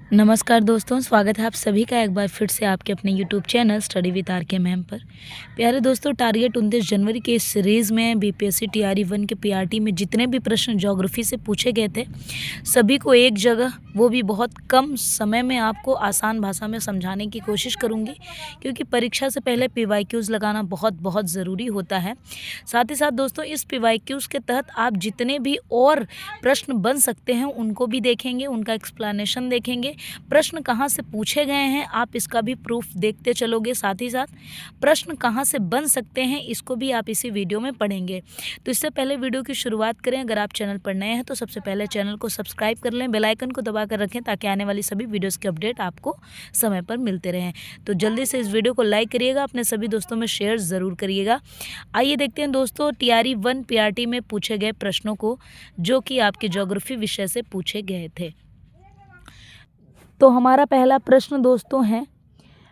नमस्कार दोस्तों, स्वागत है आप सभी का एक बार फिर से आपके अपने YouTube channel study with R K ma'am पर। प्यारे दोस्तों, टारगेट 29 जनवरी के इस सीरीज़ में बीपीएससी टीआरई 1 के पीआरटी में जितने भी प्रश्न ज्योग्राफी से पूछे गए थे, सभी को एक जगह, वो भी बहुत कम समय में आपको आसान भाषा में समझाने की कोशिश करूँगी, क्योंकि परीक्षा से पहले पीवाईक्यूज़ लगाना बहुत बहुत ज़रूरी होता है। साथ ही साथ दोस्तों, इस पीवाईक्यूज़ के तहत आप जितने भी और प्रश्न बन सकते हैं उनको भी देखेंगे, उनका एक्सप्लेनेशन देखेंगे। प्रश्न कहाँ से पूछे गए हैं आप इसका भी प्रूफ देखते चलोगे। साथ ही साथ प्रश्न कहाँ से बन सकते हैं इसको भी आप इसी वीडियो में पढ़ेंगे। तो इससे पहले वीडियो की शुरुआत करें। अगर आप चैनल पर नए हैं तो सबसे पहले चैनल को सब्सक्राइब कर लें, बेल आइकन को दबा कर रखें ताकि आने वाली सभी वीडियोज़ के अपडेट आपको समय पर मिलते रहें। तो जल्दी से इस वीडियो को लाइक करिएगा, अपने सभी दोस्तों में शेयर ज़रूर करिएगा। आइए देखते हैं दोस्तों टीआरई 1 पीआरटी में पूछे गए प्रश्नों को, जो कि आपके ज्योग्राफी विषय से पूछे गए थे। तो हमारा पहला प्रश्न दोस्तों है,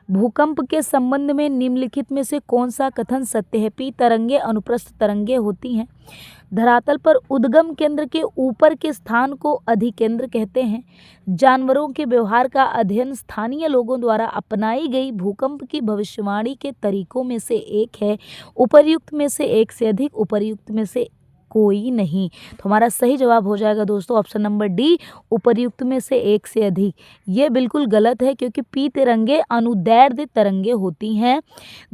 भूकंप के संबंध में निम्नलिखित में से कौन सा कथन सत्य है? पी तरंगे अनुप्रस्थ तरंगे होती हैं। धरातल पर उद्गम केंद्र के ऊपर के स्थान को अधिकेंद्र कहते हैं। जानवरों के व्यवहार का अध्ययन स्थानीय लोगों द्वारा अपनाई गई भूकंप की भविष्यवाणी के तरीकों में से एक है। उपर्युक्त में से एक से अधिक, उपर्युक्त में से कोई नहीं। तो हमारा सही जवाब हो जाएगा दोस्तों ऑप्शन नंबर डी, उपर्युक्त में से एक से अधिक। ये बिल्कुल गलत है, क्योंकि पी तरंगे अनुदैर्ध्य तरंगे होती हैं।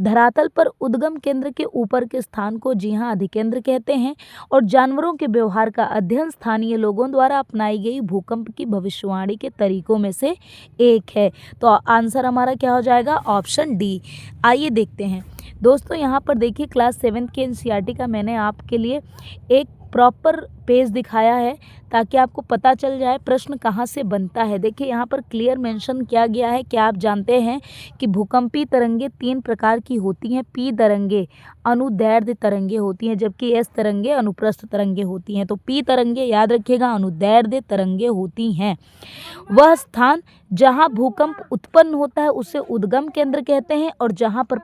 धरातल पर उद्गम केंद्र के ऊपर के स्थान को जी हाँ अधिकेंद्र कहते हैं। और जानवरों के व्यवहार का अध्ययन स्थानीय लोगों द्वारा अपनाई गई भूकंप की भविष्यवाणी के तरीकों में से एक है। तो आंसर हमारा क्या हो जाएगा? Option D. आइए देखते हैं दोस्तों, यहाँ पर देखिए क्लास 7 के एनसीईआरटी का मैंने आपके लिए एक प्रॉपर पेज दिखाया है ताकि आपको पता चल जाए प्रश्न कहाँ से बनता है। देखिए यहाँ पर क्लियर मेंशन किया गया है। क्या आप जानते हैं कि भूकंपीय तरंगे 3 प्रकार की होती हैं? पी तरंगे अनुदैर्ध्य तरंगे होती हैं, जबकि एस तरंगे अनुप्रस्थ तरंगे होती हैं। तो पी तरंगे याद रखिएगा अनुदैर्ध्य तरंगे होती हैं। वह स्थान जहाँ भूकंप उत्पन्न होता है उसे उद्गम केंद्र कहते हैं, और जहाँ पर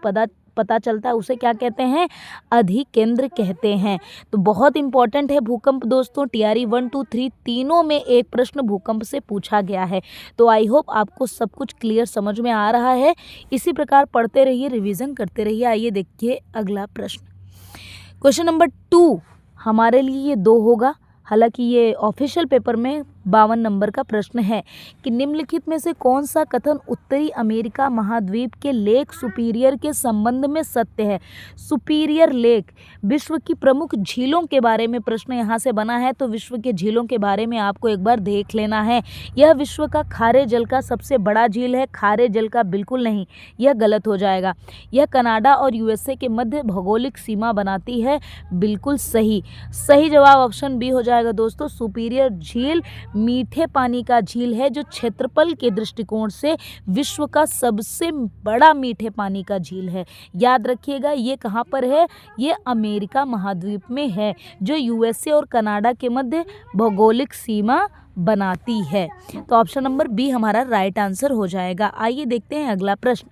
पता चलता है उसे क्या कहते हैं? अधिकेंद्र कहते हैं। तो बहुत इंपॉर्टेंट है भूकंप दोस्तों। टीआरई 1, 2, 3 तीनों में एक प्रश्न भूकंप से पूछा गया है। तो आई होप आपको सब कुछ क्लियर समझ में आ रहा है। इसी प्रकार पढ़ते रहिए, रिवीजन करते रहिए। आइए देखिए अगला प्रश्न। क्वेश्चन नंबर 2 हमारे लिए ये 2 होगा, हालांकि ये ऑफिशियल पेपर में 52 नंबर का प्रश्न है कि निम्नलिखित में से कौन सा कथन उत्तरी अमेरिका महाद्वीप के लेक सुपीरियर के संबंध में सत्य है? सुपीरियर लेक विश्व की प्रमुख झीलों के बारे में प्रश्न यहाँ से बना है। तो विश्व के झीलों के बारे में आपको एक बार देख लेना है। यह विश्व का खारे जल का सबसे बड़ा झील है। खारे जल का बिल्कुल नहीं, यह गलत हो जाएगा। यह कनाडा और यूएसए के मध्य भौगोलिक सीमा बनाती है। बिल्कुल सही। सही जवाब ऑप्शन बी हो जाएगा दोस्तों। सुपीरियर झील मीठे पानी का झील है, जो क्षेत्रफल के दृष्टिकोण से विश्व का सबसे बड़ा मीठे पानी का झील है। याद रखिएगा ये कहाँ पर है? ये अमेरिका महाद्वीप में है, जो यूएसए और कनाडा के मध्य भौगोलिक सीमा बनाती है। तो ऑप्शन नंबर बी हमारा राइट आंसर हो जाएगा। आइए देखते हैं अगला प्रश्न।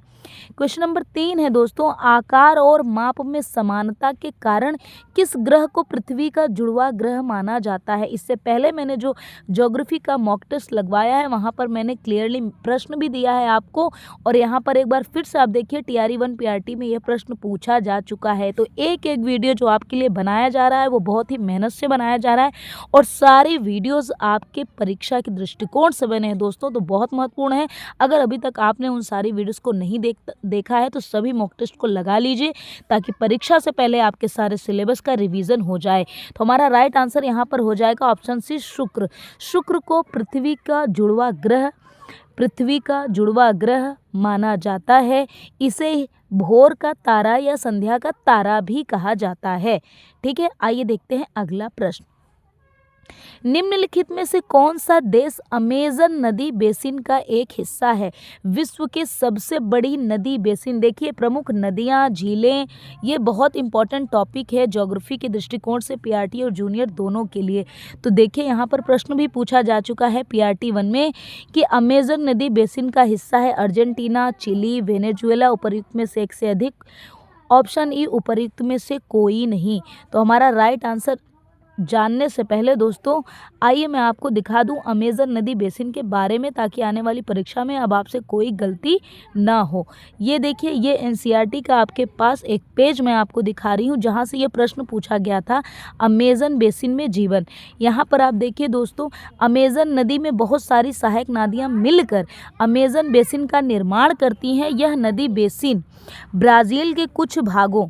क्वेश्चन नंबर 3 है दोस्तों, आकार और माप में समानता के कारण किस ग्रह को पृथ्वी का जुड़वा ग्रह माना जाता है? इससे पहले मैंने जो ज्योग्राफी का मॉक टेस्ट लगवाया है वहां पर मैंने क्लियरली प्रश्न भी दिया है आपको, और यहाँ पर एक बार फिर से आप देखिए टीआरई 1 पीआरटी में यह प्रश्न पूछा जा चुका है। तो एक एक वीडियो जो आपके लिए बनाया जा रहा है वो बहुत ही मेहनत से बनाया जा रहा है, और सारी वीडियोज आपके परीक्षा के दृष्टिकोण से बने हैं दोस्तों, तो बहुत महत्वपूर्ण है। अगर अभी तक आपने उन सारी वीडियोज को नहीं देखा है तो सभी मॉक टेस्ट को लगा लीजिए, ताकि परीक्षा से पहले आपके सारे सिलेबस का रिवीजन हो जाए। तो हमारा राइट आंसर यहाँ पर हो जाएगा ऑप्शन सी, शुक्र। शुक्र को पृथ्वी का जुड़वा ग्रह माना जाता है। इसे भोर का तारा या संध्या का तारा भी कहा जाता है। ठीक है, आइए देखते हैं अगला प्रश्न। निम्नलिखित में से कौन सा देश अमेजन नदी बेसिन का एक हिस्सा है? विश्व के सबसे बड़ी नदी बेसिन। देखिए प्रमुख नदियां, झीलें, ये बहुत इंपॉर्टेंट टॉपिक है ज्योग्राफी के दृष्टिकोण से, पीआरटी और जूनियर दोनों के लिए। तो देखिए यहाँ पर प्रश्न भी पूछा जा चुका है पीआरटी 1 में कि अमेजन नदी बेसिन का हिस्सा है अर्जेंटीना, चिली, वेनेजुएला। उपर्युक्त में से एक से अधिक, ऑप्शन ई उपर्युक्त में से कोई नहीं। तो हमारा राइट आंसर जानने से पहले दोस्तों आइए मैं आपको दिखा दूं अमेज़न नदी बेसिन के बारे में, ताकि आने वाली परीक्षा में अब आपसे कोई गलती ना हो। ये देखिए, ये एनसीईआरटी का आपके पास एक पेज मैं आपको दिखा रही हूँ, जहाँ से ये प्रश्न पूछा गया था, अमेज़न बेसिन में जीवन। यहाँ पर आप देखिए दोस्तों, अमेज़न नदी में बहुत सारी सहायक नदियाँ मिलकर अमेज़न बेसिन का निर्माण करती हैं। यह नदी बेसिन ब्राज़ील के कुछ भागों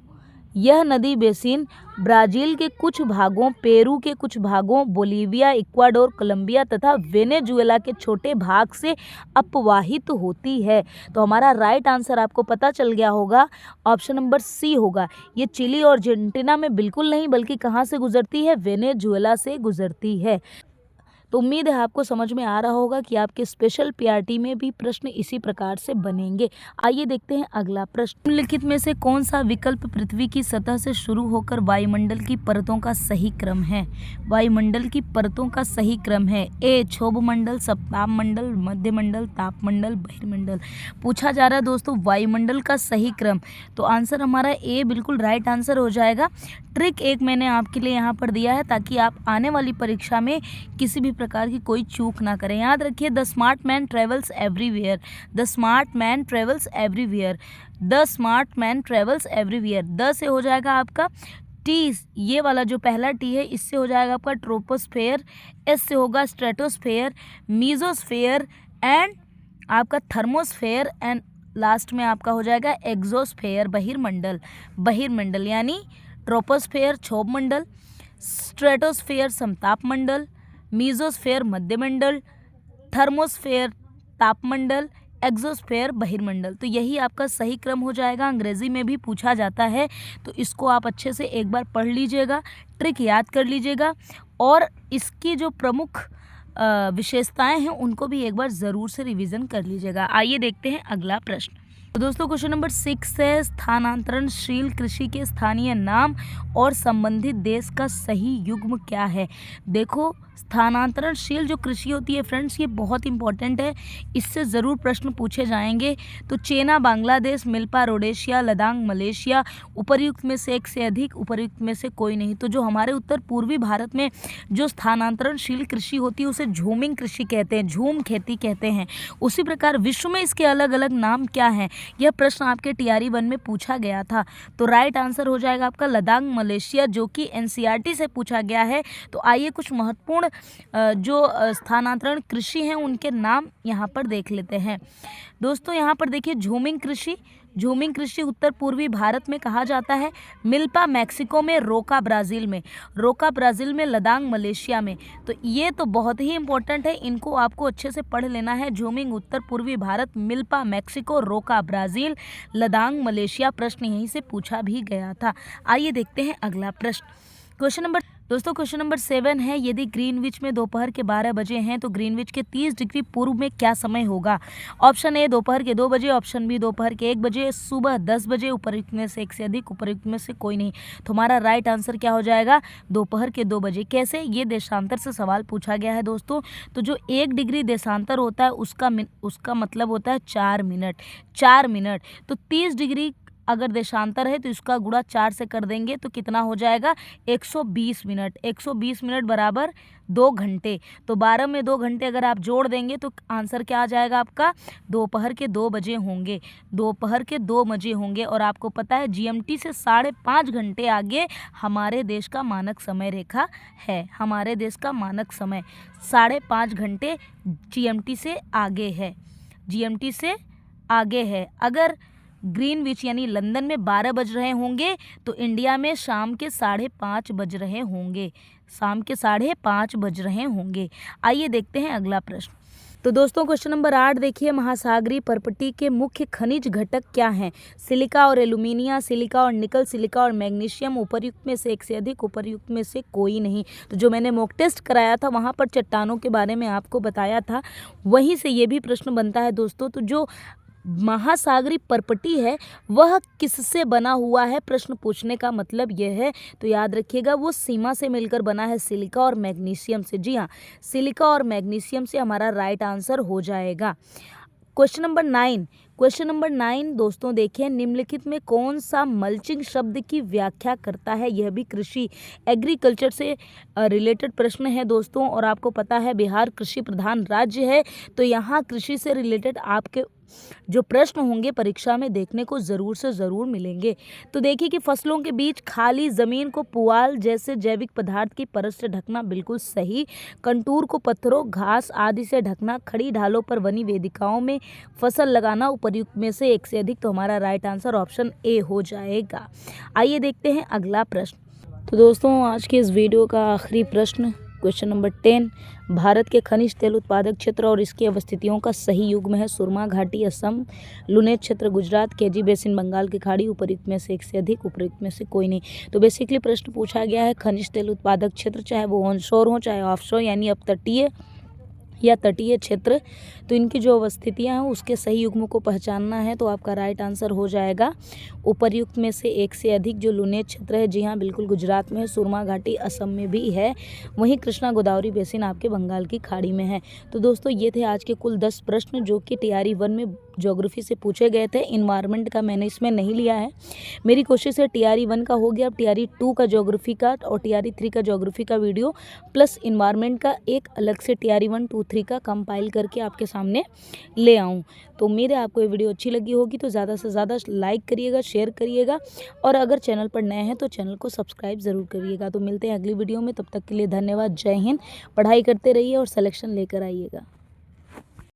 यह नदी बेसिन ब्राज़ील के कुछ भागों, पेरू के कुछ भागों, बोलीविया, इक्वाडोर, कोलंबिया तथा वेनेजुएला के छोटे भाग से अपवाहित होती है। तो हमारा राइट आंसर आपको पता चल गया होगा, ऑप्शन नंबर सी होगा। ये चिली और अर्जेंटीना में बिल्कुल नहीं, बल्कि कहाँ से गुजरती है? वेनेजुएला से गुजरती है। तो उम्मीद है आपको समझ में आ रहा होगा कि आपके स्पेशल पीआरटी में भी प्रश्न इसी प्रकार से बनेंगे। आइए देखते हैं अगला प्रश्न। निम्नलिखित में से कौन सा विकल्प पृथ्वी की सतह से शुरू होकर वायुमंडल की परतों का सही क्रम है? वायुमंडल की परतों का सही क्रम है ए क्षोभमंडल, सप्तापमंडल, मध्यमंडल, तापमंडल, बहिर्मंडल। पूछा जा रहा है दोस्तों वायुमंडल का सही क्रम, तो आंसर हमारा ए बिल्कुल राइट आंसर हो जाएगा। ट्रिक एक मैंने आपके लिए यहाँ पर दिया है, ताकि आप आने वाली परीक्षा में किसी भी प्रकार की कोई चूक ना करें। याद रखिए, the smart man travels everywhere, the smart man travels everywhere, the smart man travels everywhere. The से हो जाएगा आपका टी, ये वाला जो पहला टी है, इससे हो जाएगा आपका ट्रोपोस्फेयर, एस से होगा स्ट्रेटोस्फेयर, मीजोस्फेयर एंड आपका थर्मोस्फेयर, एंड लास्ट में आपका हो जाएगा एक्सोस्फेयर, बहिर्मंडल। बहिर्मंडल यानी ट्रोपोस्फेयर क्षोभमंडल, स्ट्रेटोस्फेयर समतापमंडल, मीजोस्फेयर मध्यमंडल, थर्मोस्फेयर तापमंडल, एक्सोस्फेयर बहिर्मंडल। तो यही आपका सही क्रम हो जाएगा। अंग्रेजी में भी पूछा जाता है, तो इसको आप अच्छे से एक बार पढ़ लीजिएगा, ट्रिक याद कर लीजिएगा, और इसकी जो प्रमुख विशेषताएं हैं उनको भी एक बार ज़रूर से रिवीजन कर लीजिएगा। आइए देखते हैं अगला प्रश्न। तो दोस्तों क्वेश्चन नंबर 6 है, स्थानांतरणशील कृषि के स्थानीय नाम और संबंधित देश का सही युग्म क्या है? देखो, स्थानांतरणशील जो कृषि होती है फ्रेंड्स, ये बहुत इंपॉर्टेंट है, इससे ज़रूर प्रश्न पूछे जाएंगे। तो chena Bangladesh, milpa Rhodesia, Ladakh Malaysia, उपर्युक्त में से एक से अधिक, उपर्युक्त में से कोई नहीं। तो जो हमारे उत्तर पूर्वी भारत में जो स्थानांतरणशील कृषि होती है उसे झूमिंग कृषि कहते हैं, झूम खेती कहते हैं। उसी प्रकार विश्व में इसके अलग अलग नाम क्या हैं? यह प्रश्न आपके टीआरई 1 में पूछा गया था। तो राइट आंसर हो जाएगा आपका लद्दाख मलेशिया, जो कि एनसीईआरटी से पूछा गया है। तो आइए कुछ महत्वपूर्ण जो स्थानांतरण कृषि हैं उनके नाम यहाँ पर देख लेते हैं। दोस्तों यहाँ पर देखिए, झूमिंग कृषि, झूमिंग कृषि उत्तर पूर्वी भारत में कहा जाता है, मिल्पा मैक्सिको में, रोका ब्राज़ील में, रोका ब्राज़ील में, लद्दाख मलेशिया में। तो ये तो बहुत ही इंपॉर्टेंट है, इनको आपको अच्छे से पढ़ लेना है। झूमिंग उत्तर पूर्वी भारत, मिल्पा मैक्सिको, रोका ब्राज़ील, लद्दाख मलेशिया। प्रश्न यहीं से पूछा भी गया था। आइए देखते हैं अगला प्रश्न। क्वेश्चन नंबर 7 है, यदि ग्रीनविच में दोपहर के 12 बजे हैं तो ग्रीनविच के 30 डिग्री पूर्व में क्या समय होगा? ऑप्शन ए दोपहर के 2 बजे, ऑप्शन बी दोपहर के 1 बजे, सुबह 10 बजे, उपर्युक्त में से एक से अधिक, उपर्युक्त में से कोई नहीं। तो हमारा राइट आंसर क्या हो जाएगा? दोपहर के 2 बजे। कैसे? ये देशांतर से सवाल पूछा गया है दोस्तों। तो जो 1 डिग्री देशांतर होता है उसका मतलब होता है 4 मिनट, 4 मिनट। तो 30 डिग्री अगर देशांतर है तो इसका गुणा 4 से कर देंगे तो कितना हो जाएगा? 120 मिनट। 120 मिनट बराबर 2 घंटे। तो 12 में 2 घंटे अगर आप जोड़ देंगे तो आंसर क्या आ जाएगा आपका? दोपहर के 2 बजे होंगे, दोपहर के 2 बजे होंगे। और आपको पता है जीएमटी से 5.5 घंटे आगे हमारे देश का मानक समय रेखा है। हमारे देश का मानक समय 5.5 घंटे जीएमटी से आगे है, जीएमटी से आगे है। अगर ग्रीनविच यानी लंदन में 12 बज रहे होंगे तो इंडिया में शाम के 5:30 बज रहे होंगे, शाम के 5:30 बज रहे होंगे। आइए देखते हैं अगला प्रश्न। तो दोस्तों क्वेश्चन नंबर 8 देखिए, महासागरीय पर्पटी के मुख्य खनिज घटक क्या हैं? सिलिका और एल्यूमिनिया, सिलिका और निकल, सिलिका और मैग्नीशियम। उपर्युक्त में से एक से अधिक, उपर्युक्त में से कोई नहीं। तो जो मैंने मॉक टेस्ट कराया था वहाँ पर चट्टानों के बारे में आपको बताया था, वहीं से ये भी प्रश्न बनता है दोस्तों। तो जो महासागरीय पर्पटी है वह किससे बना हुआ है? प्रश्न पूछने का मतलब यह है, तो याद रखिएगा वो सीमा से मिलकर बना है, सिलिका और मैग्नीशियम से। जी हाँ, सिलिका और मैग्नीशियम से हमारा राइट आंसर हो जाएगा। क्वेश्चन नंबर 9, क्वेश्चन नंबर 9 दोस्तों देखिए, निम्नलिखित में कौन सा मल्चिंग शब्द की व्याख्या करता है। यह भी कृषि एग्रीकल्चर से रिलेटेड प्रश्न है दोस्तों, और आपको पता है बिहार कृषि प्रधान राज्य है, तो यहाँ कृषि से रिलेटेड आपके जो प्रश्न होंगे परीक्षा में देखने को ज़रूर से ज़रूर मिलेंगे। तो देखिए कि फसलों के बीच खाली ज़मीन को पुआल जैसे जैविक पदार्थ की परत से ढकना, बिल्कुल सही। कंटूर को पत्थरों, घास आदि से ढकना, खड़ी ढालों पर बनी वेदिकाओं में फसल लगाना, उपर्युक्त में से एक से अधिक, तो हमारा राइट आंसर ऑप्शन ए हो जाएगा। आइए देखते हैं अगला प्रश्न। तो दोस्तों आज के इस वीडियो का आखिरी प्रश्न क्वेश्चन नंबर 10, भारत के खनिज तेल उत्पादक क्षेत्र और इसकी अवस्थितियों का सही युग्म है। सुरमा घाटी असम, लुनेट क्षेत्र गुजरात, केजी बेसिन बंगाल की खाड़ी, उपर्युक्त में से एक से अधिक, उपर्युक्त में से कोई नहीं। तो बेसिकली प्रश्न पूछा गया है खनिज तेल उत्पादक क्षेत्र, चाहे वो ऑनशोर हो चाहे ऑफशोर, यानी अपतटीय या तटीय क्षेत्र, तो इनकी जो अवस्थितियाँ हैं उसके सही युग्म को पहचानना है। तो आपका राइट आंसर हो जाएगा उपर्युक्त में से एक से अधिक, जो लुनेट क्षेत्र है। जी हाँ, बिल्कुल गुजरात में है, सुरमा घाटी असम में भी है, वहीं कृष्णा गोदावरी बेसिन आपके बंगाल की खाड़ी में है। तो दोस्तों ये थे आज के कुल 10 प्रश्न जो कि टीआरई 1 में ज्योग्राफी से पूछे गए थे। इन्वायरमेंट का मैंने इसमें नहीं लिया है, मेरी कोशिश है टीआरई 1 का हो गया, अब टीआरई 2 का ज्योग्राफी का और टीआरई 3 का ज्योग्राफी का वीडियो प्लस इन्वायरमेंट का एक अलग से टीआरई 1, 2, 3 का कंपाइल करके आपके सामने ले आऊँ। तो मेरे आपको ये वीडियो अच्छी लगी होगी तो ज़्यादा से ज़्यादा लाइक करिएगा, शेयर करिएगा, और अगर चैनल पर नए हैं तो चैनल को सब्सक्राइब ज़रूर करिएगा। तो मिलते हैं अगली वीडियो में, तब तक के लिए धन्यवाद। जय हिंद। पढ़ाई करते रहिए और सिलेक्शन लेकर आइएगा।